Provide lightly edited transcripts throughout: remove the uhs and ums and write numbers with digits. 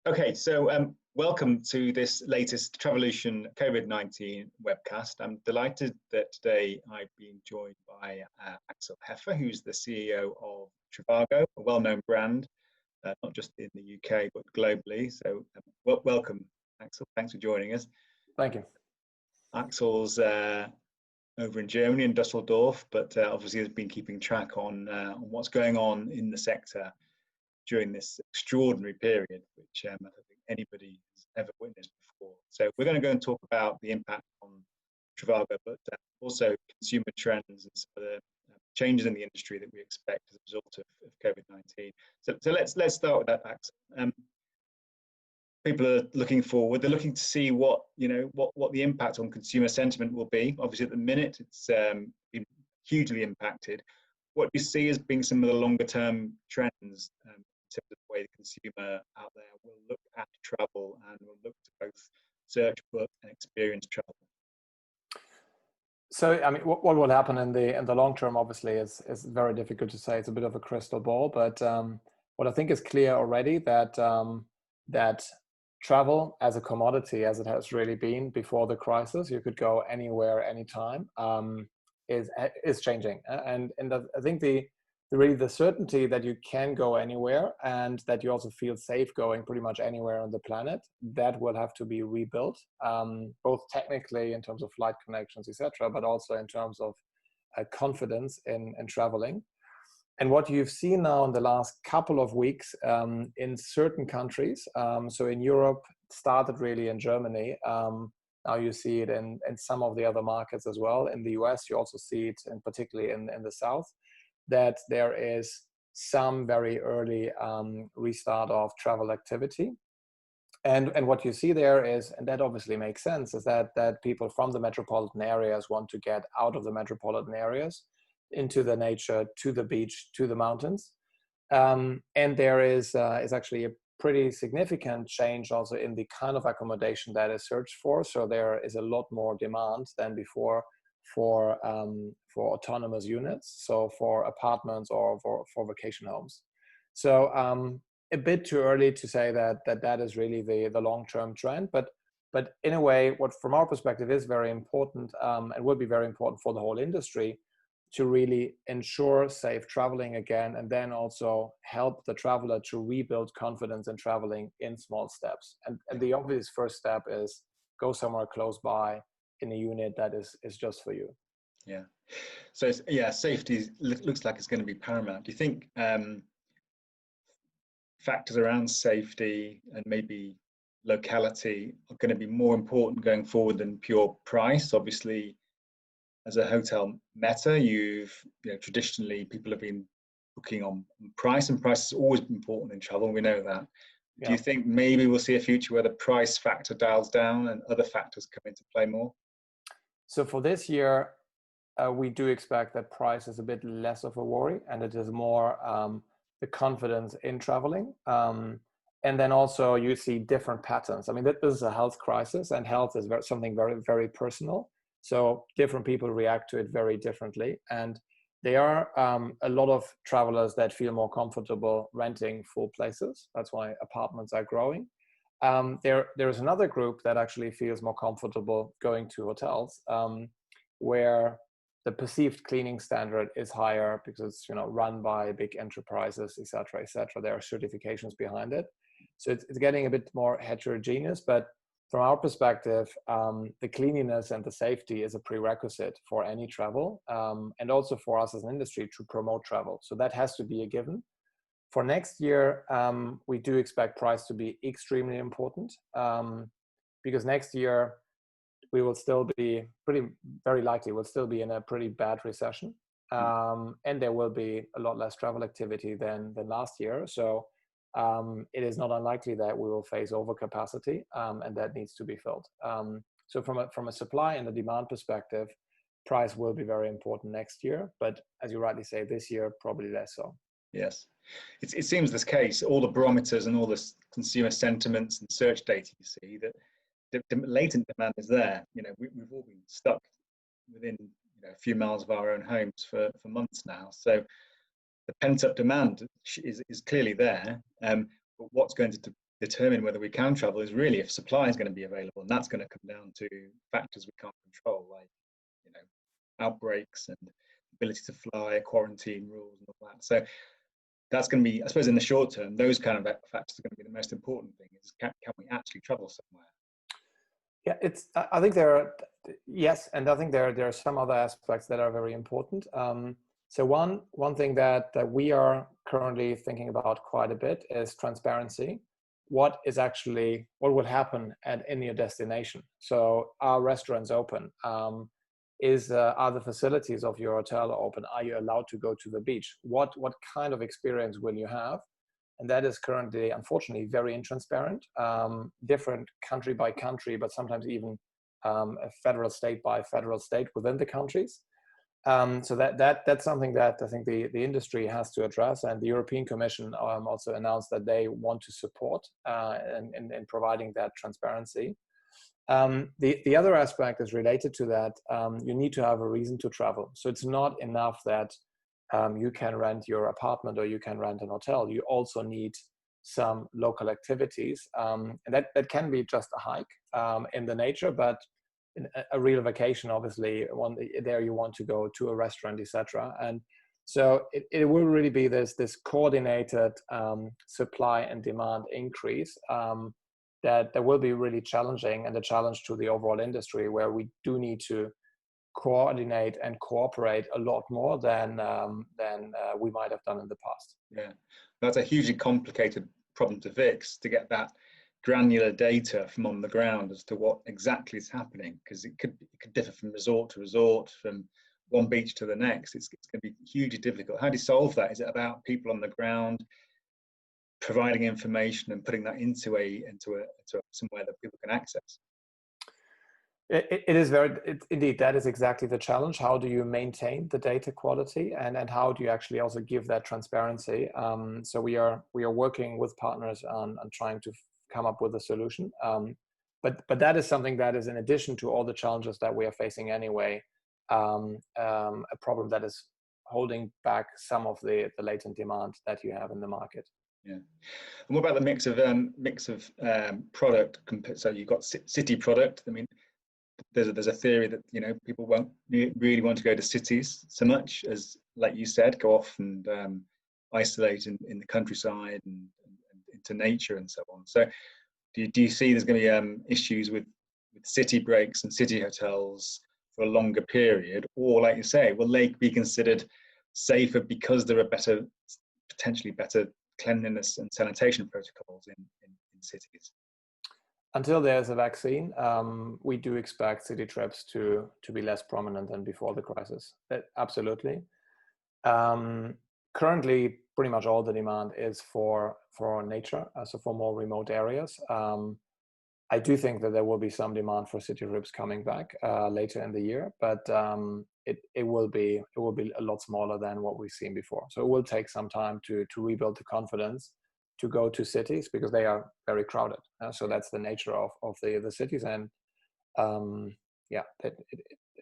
Okay, so welcome to this latest Travolution COVID-19 webcast. I'm delighted that today I've been joined by Axel Hefer, who's the CEO of Trivago, a well-known brand, not just in the UK, but globally. So welcome, Axel. Thanks for joining us. Thank you. Axel's over in Germany, in Dusseldorf, but obviously has been keeping track on what's going on in the sector during this extraordinary period, which I don't think anybody has ever witnessed before. So we're going to go and talk about the impact on Trivago, but also consumer trends and some of the changes in the industry that we expect as a result of COVID-19. So let's start with that, Axel. People are looking forward. They're looking to see what the impact on consumer sentiment will be. Obviously, at the minute, it's been hugely impacted. What do you see as being some of the longer-term trends in terms of the way the consumer out there will look at travel and will look to both search, book, and experience travel? So, I mean, what will happen in the long term, obviously, is very difficult to say. It's a bit of a crystal ball, but what I think is clear already that travel as a commodity, as it has really been before the crisis, you could go anywhere, anytime, is changing. And I think the certainty that you can go anywhere and that you also feel safe going pretty much anywhere on the planet, that will have to be rebuilt, both technically in terms of flight connections, etc., but also in terms of confidence in traveling. And what you've seen now in the last couple of weeks in certain countries, so in Europe, started really in Germany. Now you see it in some of the other markets as well. In the US, you also see it, and particularly in the South, that there is some very early restart of travel activity. And what you see there is, and that obviously makes sense, is that people from the metropolitan areas want to get out of the metropolitan areas into the nature, to the beach, to the mountains. And there is actually a pretty significant change also in the kind of accommodation that is searched for. So there is a lot more demand than before for autonomous units, so for apartments or for vacation homes. So a bit too early to say that is really the long-term trend, but in a way, what from our perspective is very important and will be very important for the whole industry, to really ensure safe traveling again, and then also help the traveler to rebuild confidence in traveling in small steps. And the obvious first step is go somewhere close by in a unit that is just for you. Yeah. So safety looks like it's going to be paramount. Do you think factors around safety and maybe locality are going to be more important going forward than pure price? Obviously, as a hotel meta, traditionally people have been booking on price, and price has always been important in travel. We know that. Yeah. Do you think maybe we'll see a future where the price factor dials down and other factors come into play more? So for this year, we do expect that price is a bit less of a worry, and it is more the confidence in traveling. And then also you see different patterns. I mean, this is a health crisis, and health is something very, very personal. So different people react to it very differently. And there are a lot of travelers that feel more comfortable renting full places. That's why apartments are growing. There is another group that actually feels more comfortable going to hotels, where the perceived cleaning standard is higher because it's run by big enterprises, et cetera, et cetera. There are certifications behind it. So it's getting a bit more heterogeneous, but from our perspective, the cleanliness and the safety is a prerequisite for any travel, and also for us as an industry to promote travel. So that has to be a given. For next year, we do expect price to be extremely important, because next year we will still be very likely we'll still be in a pretty bad recession, and there will be a lot less travel activity than last year. So it is not unlikely that we will face overcapacity, and that needs to be filled. So from a supply and a demand perspective, price will be very important next year, but as you rightly say, this year probably less so. Yes, it seems this case, all the barometers and all the consumer sentiments and search data you see, that the latent demand is there. We've all been stuck within a few miles of our own homes for months now. So the pent-up demand is clearly there. But what's going to determine whether we can travel is really if supply is going to be available, and that's going to come down to factors we can't control, like outbreaks and ability to fly, quarantine rules, and all that. So that's going to be, I suppose, in the short term, those kind of factors are going to be the most important thing. Is can we actually travel somewhere? Yeah, I think there are, yes, and I think there are some other aspects that are very important. So one thing that we are currently thinking about quite a bit is transparency. What will happen at in your destination? So are restaurants open? Are the facilities of your hotel open? Are you allowed to go to the beach? What kind of experience will you have? And that is currently, unfortunately, very intransparent, different country by country, but sometimes even a federal state by federal state within the countries. So that's something that I think the industry has to address, and the European Commission also announced that they want to support in providing that transparency. The other aspect is related to that. You need to have a reason to travel. So it's not enough that you can rent your apartment or you can rent an hotel. You also need some local activities, and that can be just a hike in the nature, but a real vacation, obviously, there you want to go to a restaurant, etc. And so it will really be this coordinated supply and demand increase that will be really challenging, and a challenge to the overall industry, where we do need to coordinate and cooperate a lot more than we might have done in the past. Yeah, that's a hugely complicated problem to fix, to get that granular data from on the ground as to what exactly is happening, because it could differ from resort to resort, from one beach to the next. It's going to be hugely difficult. How do you solve that? Is it about people on the ground providing information and putting that into somewhere that people can access? It is indeed, that is exactly the challenge. How do you maintain the data quality, and how do you actually also give that transparency? So we are working with partners on trying to come up with a solution. But that is something that is, in addition to all the challenges that we are facing anyway, a problem that is holding back some of the latent demand that you have in the market. Yeah. And what about the mix of product? So you've got city product. I mean, there's a theory that people won't really want to go to cities so much as, like you said, go off and isolate in the countryside and into nature and so on. So do you see there's going to be issues with city breaks and city hotels for a longer period, or, like you say, will they be considered safer because there are potentially better cleanliness and sanitation protocols in cities? Until there's a vaccine, we do expect city trips to be less prominent than before the crisis. Absolutely. Currently, pretty much all the demand is for nature, so for more remote areas. I do think that there will be some demand for city trips coming back later in the year, but it will be a lot smaller than what we've seen before. So it will take some time to rebuild the confidence to go to cities, because they are very crowded. So that's the nature of the cities, and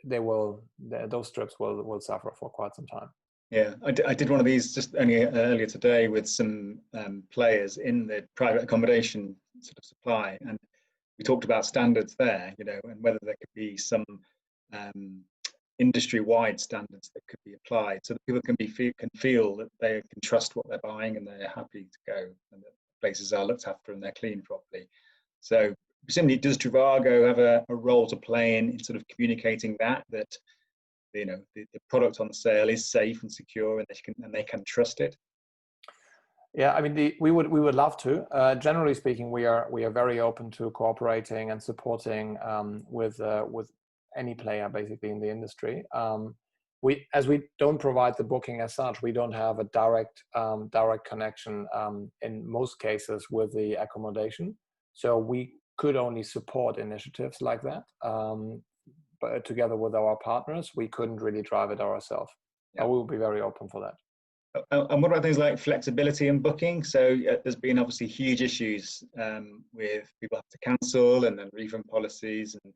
those trips will suffer for quite some time. Yeah, I did one of these just only earlier today with some players in the private accommodation sort of supply, and we talked about standards there, and whether there could be some industry-wide standards that could be applied, so that people can feel that they can trust what they're buying and they're happy to go, and that places are looked after and they're cleaned properly. So presumably, does Trivago have a role to play in sort of communicating that the product on sale is safe and secure, and they can trust it? Yeah, I mean, we would love to. Generally speaking, we are very open to cooperating and supporting with any player basically in the industry. As we don't provide the booking as such, we don't have a direct connection in most cases with the accommodation. So we could only support initiatives like that. But together with our partners, we couldn't really drive it ourselves. Yeah. We will be very open for that. And what about things like flexibility in booking? So there's been obviously huge issues with people have to cancel, and then refund policies, and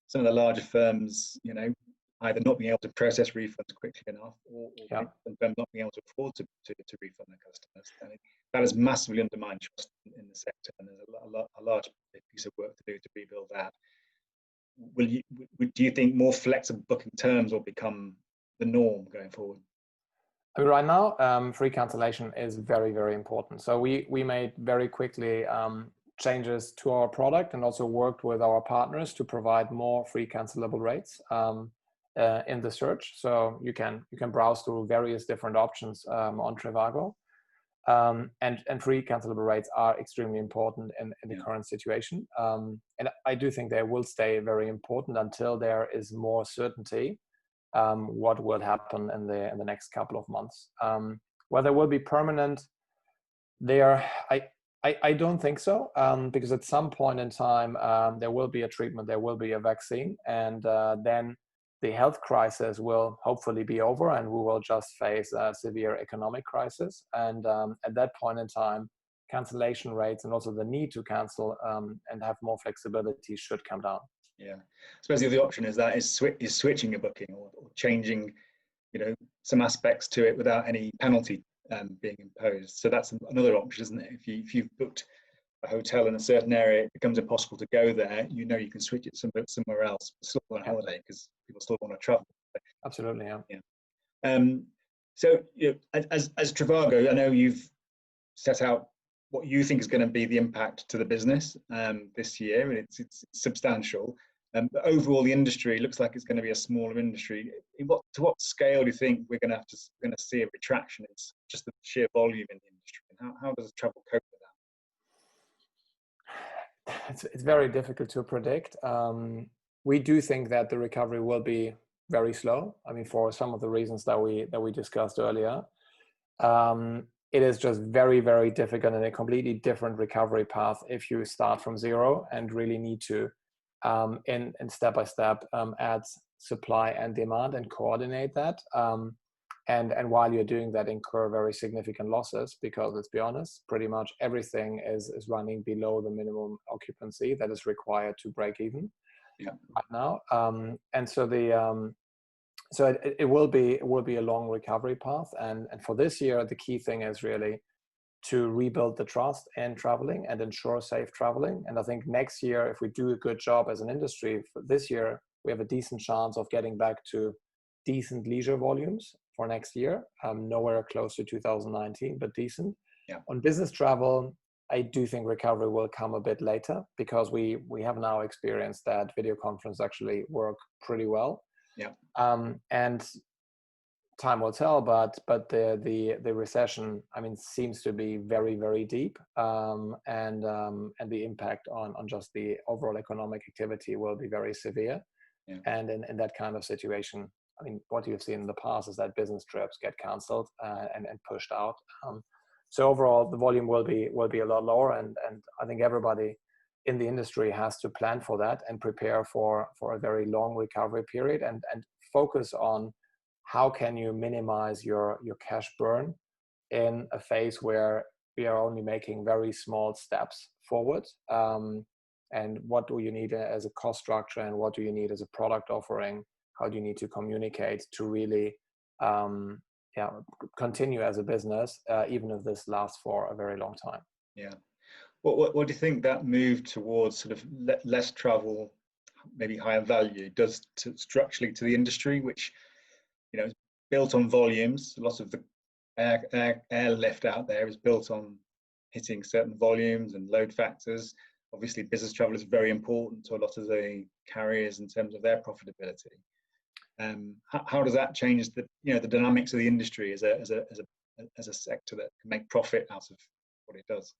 some of the larger firms, either not being able to process refunds quickly enough, or them not being able to afford to refund their customers. And that has massively undermined trust in the sector, and there's a large piece of work to do to rebuild that. Do you think more flexible booking terms will become the norm going forward? I mean, right now, free cancellation is very, very important. So we made very quickly changes to our product, and also worked with our partners to provide more free cancelable rates in the search. So you can browse through various different options on Trivago, and free cancelable rates are extremely important in the current situation. And I do think they will stay very important until there is more certainty what will happen in the next couple of months. Whether it will be permanent there, I don't think so, because at some point in time there will be a treatment, there will be a vaccine, and then the health crisis will hopefully be over, and we will just face a severe economic crisis. And at that point in time, cancellation rates and also the need to cancel and have more flexibility should come down. Yeah, I suppose the other option is switching a booking, or changing, some aspects to it without any penalty being imposed. So that's another option, isn't it? If you've booked a hotel in a certain area, it becomes impossible to go there. You can switch it somewhere else, but still on holiday, because people still want to travel. Absolutely, yeah. So as Trivago, I know you've set out what you think is going to be the impact to the business this year, and it's substantial. But overall, the industry looks like it's going to be a smaller industry. To what scale do you think we're going to see a retraction? It's just the sheer volume in the industry. And how does travel cope with that? It's very difficult to predict. We do think that the recovery will be very slow. I mean, for some of the reasons that we discussed earlier. It is just very, very difficult, and a completely different recovery path if you start from zero and really need to, in step by step, add supply and demand and coordinate that. And while you're doing that, incur very significant losses, because let's be honest, pretty much everything is running below the minimum occupancy that is required to break even right now. And so so it will be a long recovery path, and for this year the key thing is really to rebuild the trust in traveling and ensure safe traveling. And I think next year, if we do a good job as an industry, for this year we have a decent chance of getting back to decent leisure volumes for next year. Nowhere close to 2019, but decent. On business travel, I do think recovery will come a bit later, because we have now experienced that video conference actually work pretty well. And time will tell, but the recession, I mean, seems to be very, very deep, and the impact on just the overall economic activity will be very severe. And in that kind of situation, I mean, what you've seen in the past is that business trips get cancelled and pushed out. So overall, the volume will be a lot lower, and I think everybody in the industry has to plan for that and prepare for a very long recovery period, and focus on how can you minimize your cash burn in a phase where we are only making very small steps forward. And what do you need as a cost structure, and what do you need as a product offering? How do you need to communicate to really continue as a business, even if this lasts for a very long time? What do you think that move towards sort of less travel, maybe higher value, does structurally to the industry, which is built on volumes? A lot of the airlift out there is built on hitting certain volumes and load factors. Obviously, business travel is very important to a lot of the carriers in terms of their profitability. How does that change the dynamics of the industry as a sector that can make profit out of what it does?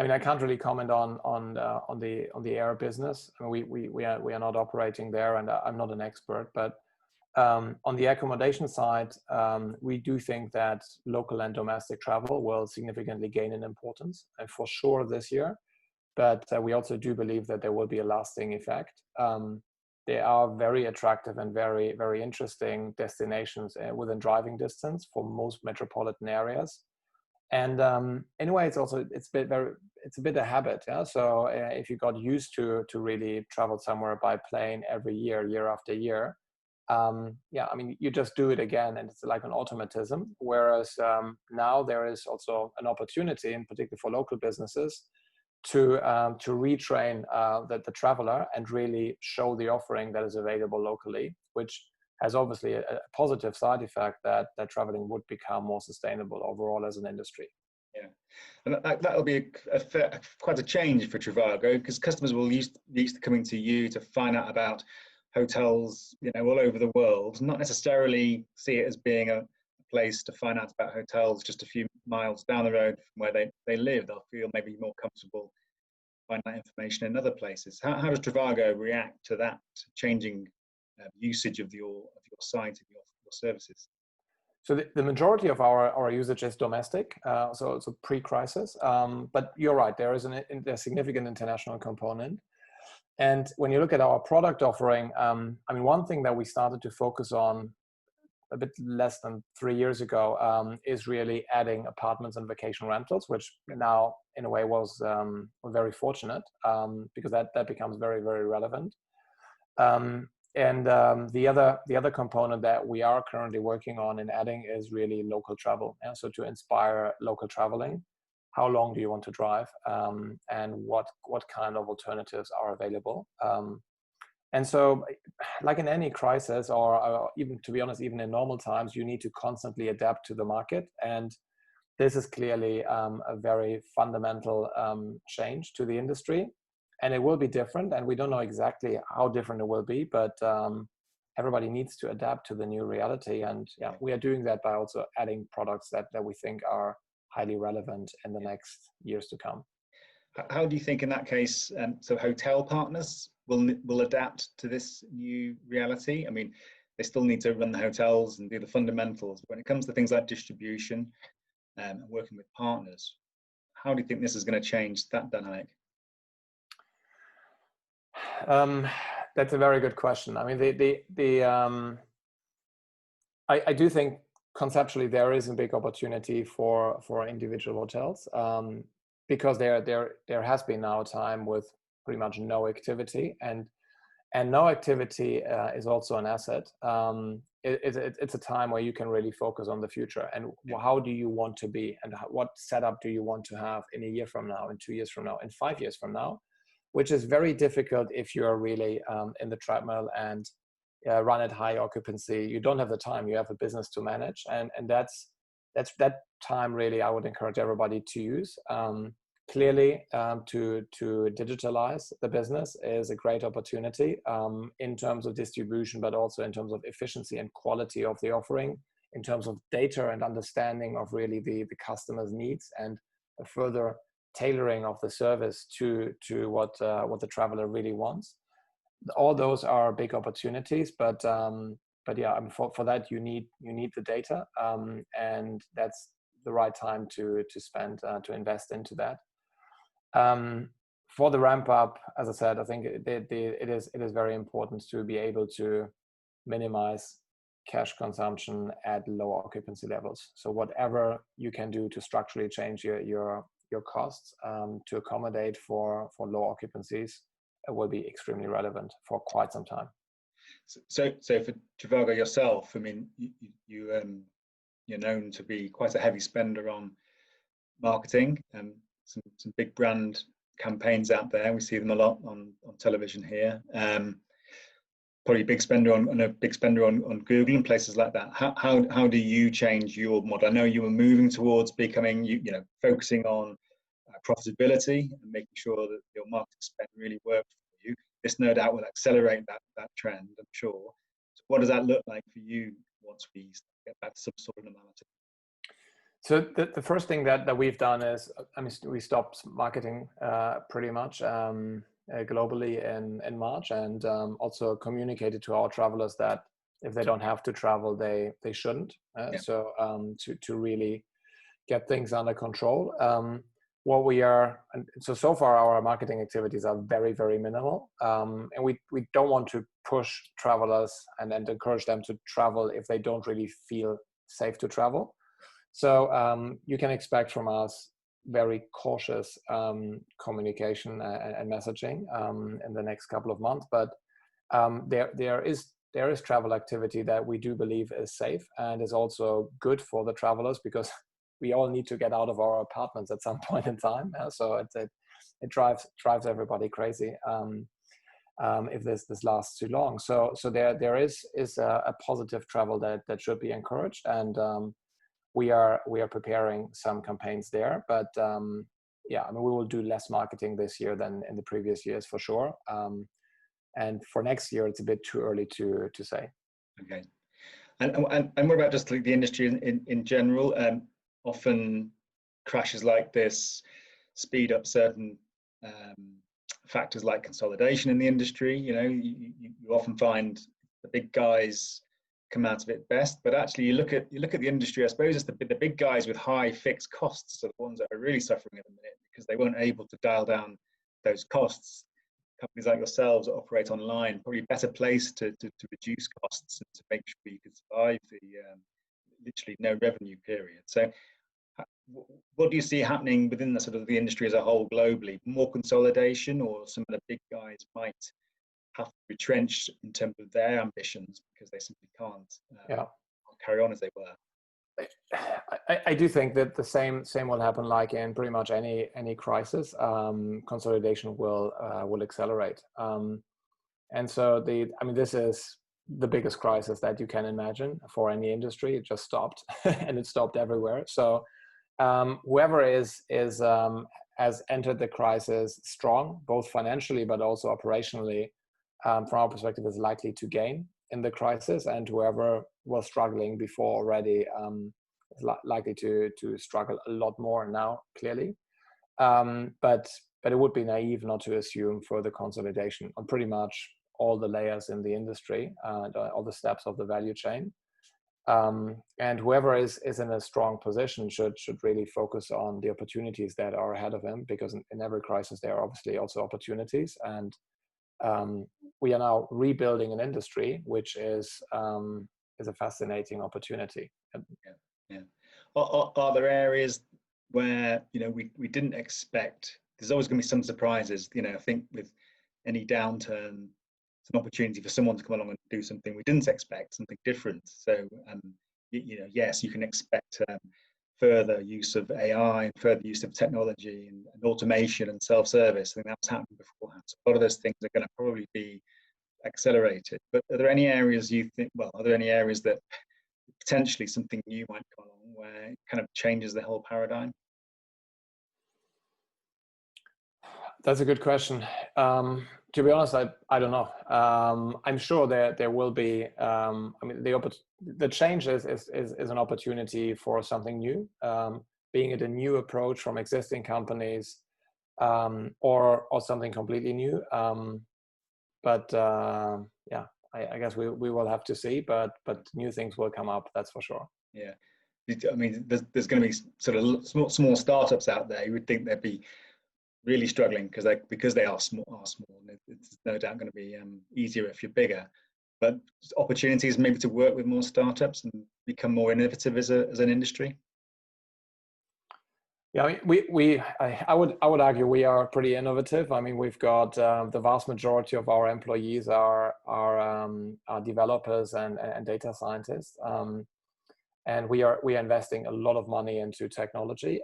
I mean, I can't really comment on the air business. I mean, we are not operating there, and I'm not an expert. But on the accommodation side, we do think that local and domestic travel will significantly gain in importance, and for sure this year. But we also do believe that there will be a lasting effect. They are very attractive and very, very interesting destinations within driving distance for most metropolitan areas. And anyway, it's a bit a habit. So if you got used to really travel somewhere by plane every year after year, yeah, I mean, you just do it again, and it's like an automatism. Whereas now there is also an opportunity, in particular for local businesses, to retrain the traveler and really show the offering that is available locally, which has obviously a positive side effect that traveling would become more sustainable overall as an industry. Yeah, and that'll be quite a change for Trivago, because customers will used to coming to you to find out about hotels, all over the world, not necessarily see it as being a place to find out about hotels just a few miles down the road from where they live. They'll feel maybe more comfortable finding that information in other places. How does Trivago react to that changing usage of your site and your services? So the majority of our usage is domestic, so it's a pre-crisis. But you're right, there is a significant international component. And when you look at our product offering, I mean, one thing that we started to focus on a bit less than 3 years ago is really adding apartments and vacation rentals, which now in a way was we're very fortunate because that becomes very, very relevant. And the other component that we are currently working on and adding is really local travel. And so to inspire local traveling, how long do you want to drive, and what kind of alternatives are available? And so, like in any crisis, or even, to be honest, even in normal times, you need to constantly adapt to the market. And this is clearly a very fundamental change to the industry. And it will be different, and we don't know exactly how different it will be, but everybody needs to adapt to the new reality. And yeah, we are doing that by also adding products that we think are highly relevant in the next years to come. How do you think in that case, so hotel partners will adapt to this new reality? I mean, they still need to run the hotels and do the fundamentals. When it comes to things like distribution and working with partners, how do you think this is going to change that dynamic? That's a very good question. I mean, I do think conceptually there is a big opportunity for individual hotels, because there has been now a time with pretty much no activity, and no activity is also an asset. It's a time where you can really focus on the future and how do you want to be, and what setup do you want to have in a year from now, in 2 years from now, in 5 years from now, which is very difficult if you are really in the treadmill and run at high occupancy. You don't have the time. You have a business to manage, and that's that time really I would encourage everybody to use. Clearly, to digitalize the business is a great opportunity in terms of distribution, but also in terms of efficiency and quality of the offering, in terms of data and understanding of really the customer's needs, and a further tailoring of the service to what the traveler really wants. All those are big opportunities, but yeah, I mean, for that you need the data, and that's the right time to spend to invest into that. For the ramp up, as I said, I think it is very important to be able to minimize cash consumption at low occupancy levels. So whatever you can do to structurally change your costs to accommodate for low occupancies will be extremely relevant for quite some time. So for Trivago yourself, I mean, you're known to be quite a heavy spender on marketing, and some big brand campaigns out there. We see them a lot on television here. Probably a big spender on Google and places like that. How do you change your model? I know you were moving towards becoming, focusing on profitability and making sure that your marketing spend really works for you. This no doubt will accelerate that trend, I'm sure. So what does that look like for you once we get back to some sort of normality? So the first thing that we've done is, I mean, we stopped marketing pretty much globally in March, and also communicated to our travelers that if they don't have to travel, they shouldn't. So to really get things under control. What we are, so far our marketing activities are very, very minimal, and we don't want to push travelers and encourage them to travel if they don't really feel safe to travel. So you can expect from us very cautious communication and messaging in the next couple of months. But there is there is travel activity that we do believe is safe and is also good for the travelers, because we all need to get out of our apartments at some point in time. So it drives everybody crazy if this lasts too long. So there is a positive travel that should be encouraged, and we are preparing some campaigns there. But yeah, I mean, we will do less marketing this year than in the previous years for sure. And for next year, it's a bit too early to say. Okay. And what about just like the industry in general? Often crashes like this speed up certain factors like consolidation in the industry. You know, you often find the big guys come out of it best, but actually you look at the industry, I suppose it's the big guys with high fixed costs are the ones that are really suffering at the minute, because they weren't able to dial down those costs. Companies like yourselves that operate online probably better placed to reduce costs and to make sure you can survive the literally no revenue period. So what do you see happening within the sort of the industry as a whole globally? More consolidation, or some of the big guys might have to retrench in terms of their ambitions because they simply can't carry on as they were? I do think that the same will happen like in pretty much any crisis. Consolidation will accelerate, and so this is the biggest crisis that you can imagine for any industry. It just stopped, and it stopped everywhere. So whoever has entered the crisis strong, both financially but also operationally, from our perspective, is likely to gain in the crisis, and whoever was struggling before already is likely to struggle a lot more now, clearly. But it would be naive not to assume further consolidation on pretty much all the layers in the industry, all the steps of the value chain. And whoever is in a strong position should really focus on the opportunities that are ahead of him, because in every crisis there are obviously also opportunities. And we are now rebuilding an industry which is a fascinating opportunity. Yeah. Are there areas where, you know, we didn't expect? There's always going to be some surprises. You know, I think with any downturn, it's an opportunity for someone to come along and do something we didn't expect, something different. So, you know, yes, you can expect further use of AI and further use of technology and automation and self-service. I think that's happened beforehand. So a lot of those things are going to probably be accelerated. But are there any areas you think? Well, are there any areas that potentially something new might come along where it kind of changes the whole paradigm? That's a good question. To be honest, I don't know. I'm sure there will be. I mean, the change is an opportunity for something new, being it a new approach from existing companies, or something completely new. But yeah, I guess we will have to see. But new things will come up. That's for sure. Yeah, I mean, there's going to be sort of small startups out there. You would think they'd be really struggling because they are small. It's no doubt going to be easier if you're bigger, but opportunities maybe to work with more startups and become more innovative as an industry. Yeah, I mean, I would argue we are pretty innovative. I mean, we've got the vast majority of our employees are developers and data scientists, and we are investing a lot of money into technology.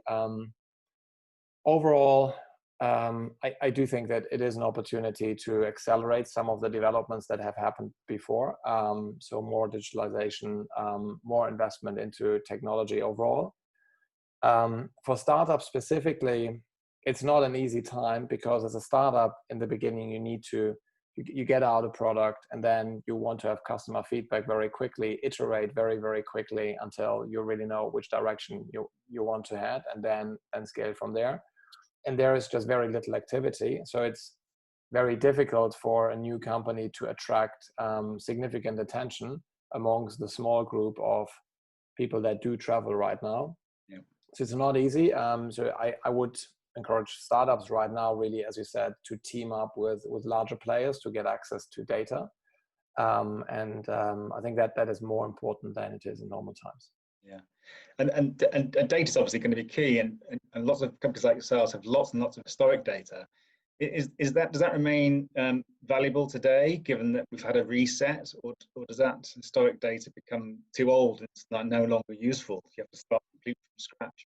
Overall, I do think that it is an opportunity to accelerate some of the developments that have happened before. So more digitalization, more investment into technology overall. For startups specifically, it's not an easy time, because as a startup in the beginning, you get out a product, and then you want to have customer feedback very quickly, iterate very, very quickly until you really know which direction you want to head, and then scale from there. And there is just very little activity. So it's very difficult for a new company to attract significant attention amongst the small group of people that do travel right now. Yeah. So it's not easy. So I would encourage startups right now, really, as you said, to team up with larger players to get access to data. And I think that is more important than it is in normal times. Yeah, and data is obviously going to be key, and lots of companies like yourselves have lots and lots of historic data. Is that, does that remain valuable today, given that we've had a reset, or does that historic data become too old and it's no longer useful? You have to start completely from scratch.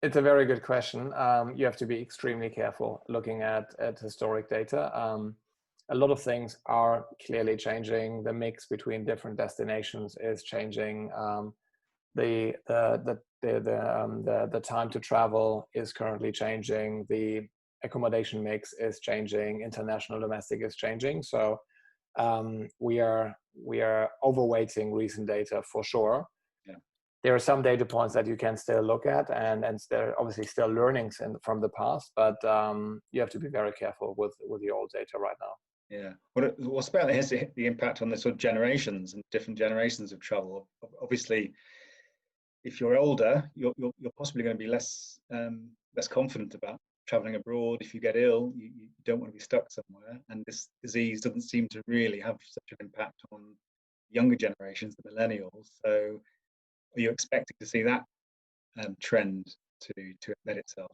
It's a very good question. You have to be extremely careful looking at historic data. A lot of things are clearly changing. The mix between different destinations is changing. The time to travel is currently changing. The accommodation mix is changing. International, domestic is changing. So we are overweighting recent data for sure. Yeah. There are some data points that you can still look at, and there are obviously still learnings from the past, but you have to be very careful with the old data right now. Yeah. What's about the impact on the sort of generations and different generations of travel? Obviously, if you're older, you're possibly going to be less confident about traveling abroad. If you get ill, you don't want to be stuck somewhere, and this disease doesn't seem to really have such an impact on younger generations, the millennials. So are you expecting to see that trend to embed itself?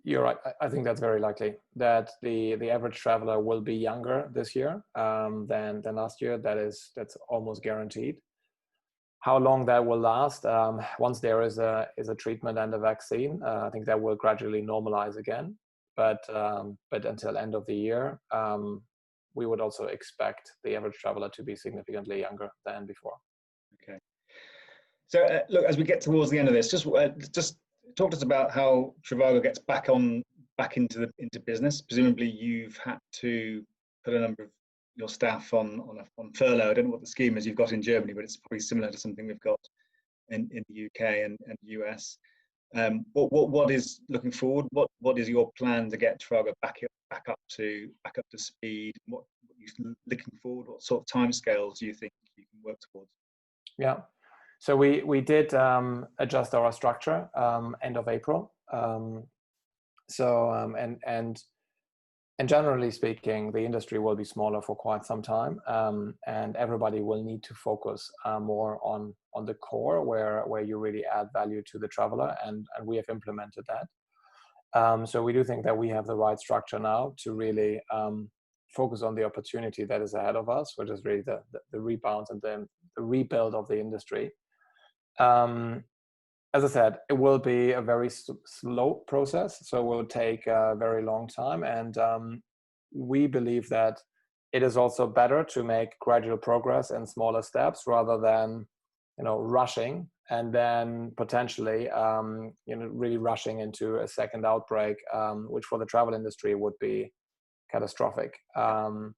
You're right. I think that's very likely that the average traveler will be younger this year than last year. That's almost guaranteed. How long that will last, once there is a treatment and a vaccine, I think that will gradually normalize again. But until end of the year, we would also expect the average traveler to be significantly younger than before. Okay. So look, as we get towards the end of this, just talk to us about how Trivago gets back into business. Presumably, you've had to put a number of your staff on furlough. I don't know what the scheme is you've got in Germany, but it's probably similar to something we've got in the UK and US. What is looking forward? What is your plan to get Trivago back up to speed? What are you looking forward? What sort of timescales do you think you can work towards? Yeah. So we did adjust our structure end of April. And generally speaking, the industry will be smaller for quite some time, and everybody will need to focus more on the core where you really add value to the traveler, and we have implemented that. So we do think that we have the right structure now to really focus on the opportunity that is ahead of us, which is really the rebound and the rebuild of the industry. As I said, it will be a very slow process, so it will take a very long time. And we believe that it is also better to make gradual progress in smaller steps rather than, rushing and then potentially, really rushing into a second outbreak, which for the travel industry would be catastrophic. And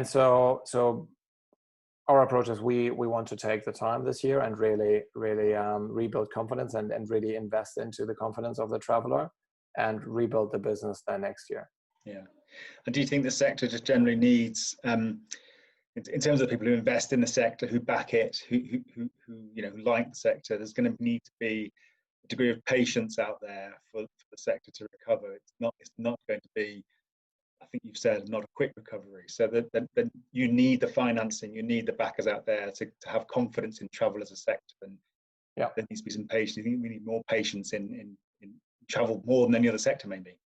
so our approach is we want to take the time this year and really rebuild confidence and really invest into the confidence of the traveler and rebuild the business then next year. Yeah. And do you think the sector just generally needs, in terms of people who invest in the sector, who back it, who like the sector, there's going to need to be a degree of patience out there for the sector to recover. It's not going to be, I think you've said, not a quick recovery. So that you need the financing, you need the backers out there to have confidence in travel as a sector. And there needs to be some patience. I think we need more patience in travel more than any other sector, maybe.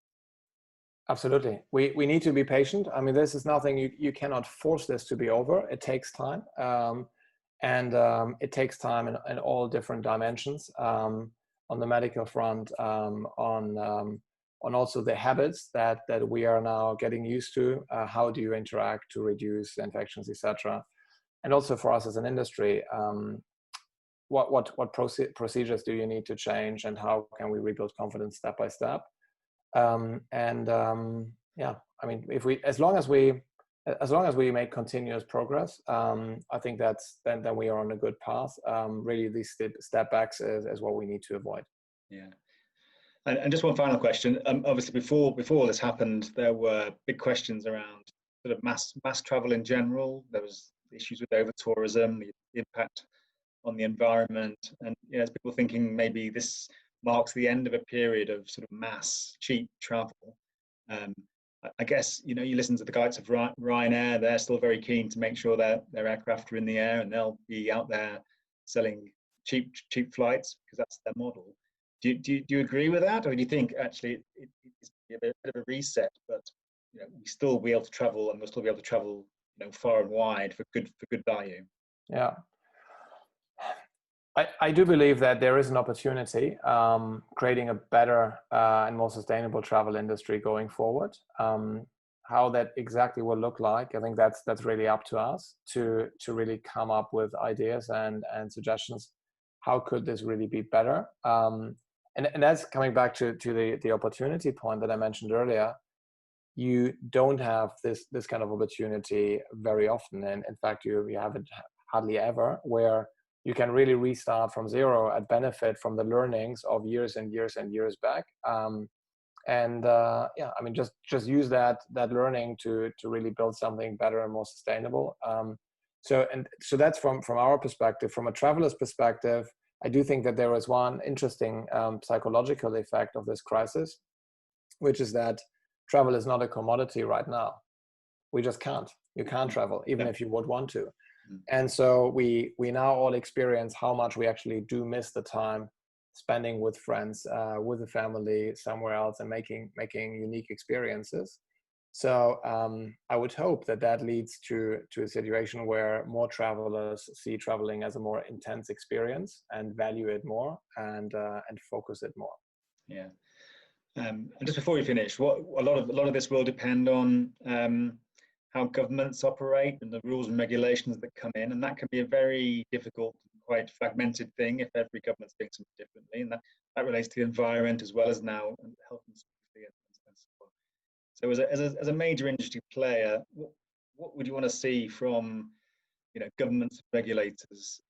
Absolutely. We need to be patient. I mean, this is nothing, you cannot force this to be over. It takes time. And it takes time in all different dimensions, on the medical front, on also the habits that we are now getting used to. How do you interact to reduce infections, etc. And also for us as an industry, what procedures do you need to change, and how can we rebuild confidence step by step? I mean, as long as we make continuous progress, I think then we are on a good path. Really, these step backs is what we need to avoid. Yeah. And just one final question. Obviously, before this happened, there were big questions around sort of mass travel in general. There was issues with over-tourism, the impact on the environment, and as people thinking maybe this marks the end of a period of sort of mass cheap travel. I guess you listen to the guys of Ryanair. They're still very keen to make sure that their aircraft are in the air, and they'll be out there selling cheap flights because that's their model. Do you agree with that, or do you think actually it's a bit of a reset, but we still be able to travel, and we'll still be able to travel far and wide for good value? Yeah. I do believe that there is an opportunity creating a better and more sustainable travel industry going forward. How that exactly will look like, I think that's really up to us to really come up with ideas and suggestions. How could this really be better? And that's coming back to the opportunity point that I mentioned earlier. You don't have this kind of opportunity very often, and in fact you have it hardly ever, where you can really restart from zero and benefit from the learnings of years and years and years back. Just use that learning to really build something better and more sustainable. So that's from our perspective. From a traveler's perspective, I do think that there is one interesting psychological effect of this crisis, which is that travel is not a commodity right now. We just can't. You can't travel, even if you would want to. And so we now all experience how much we actually do miss the time spending with friends, with the family, somewhere else, and making unique experiences. So I would hope that leads to a situation where more travelers see traveling as a more intense experience and value it more and focus it more. Yeah. And just before we finish, a lot of this will depend on how governments operate and the rules and regulations that come in, and that can be a very difficult, quite fragmented thing if every government's doing something differently, and that relates to the environment as well as now health and safety and so on. So as a major industry player, what would you want to see from governments and regulators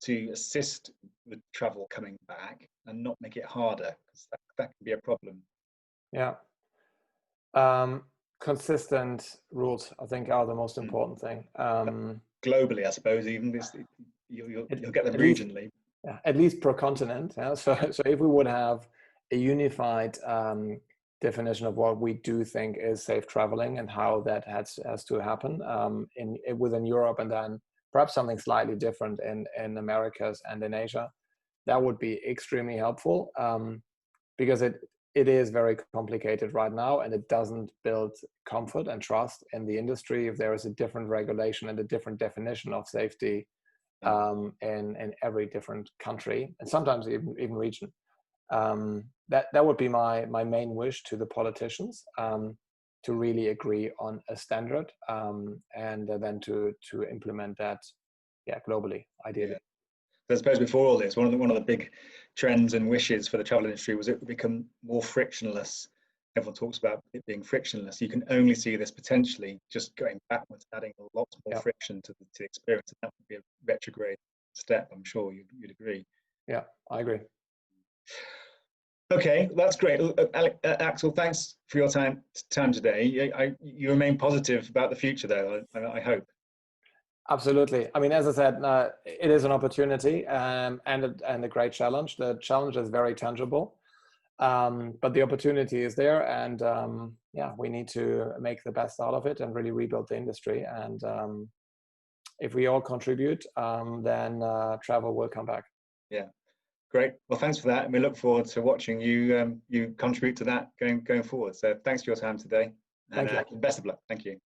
to assist with travel coming back and not make it harder, because that can be a problem? Yeah. Consistent rules, I think, are the most important thing. Globally, I suppose, even this, you'll get them regionally. At least per continent. Yeah? So if we would have a unified definition of what we do think is safe traveling and how that has to happen within Europe, and then perhaps something slightly different in Americas and in Asia, that would be extremely helpful, because it is very complicated right now, and it doesn't build comfort and trust in the industry if there is a different regulation and a different definition of safety in every different country, and sometimes even region. That would be my main wish to the politicians, to really agree on a standard, and then to implement that globally, ideally. Yeah. I suppose before all this, one of the big trends and wishes for the travel industry was it would become more frictionless. Everyone talks about it being frictionless. You can only see this potentially just going backwards, adding a lot more friction to the experience, and that would be a retrograde step. I'm sure you'd agree. Yeah, I agree. Okay, that's great. Axel, thanks for your time today. You remain positive about the future, though, I hope. Absolutely. I mean, as I said, it is an opportunity and a great challenge. The challenge is very tangible, but the opportunity is there, and we need to make the best out of it and really rebuild the industry. And if we all contribute, then travel will come back. Yeah, great. Well, thanks for that, and we look forward to watching you contribute to that going forward. So, thanks for your time today, and best of luck. Thank you.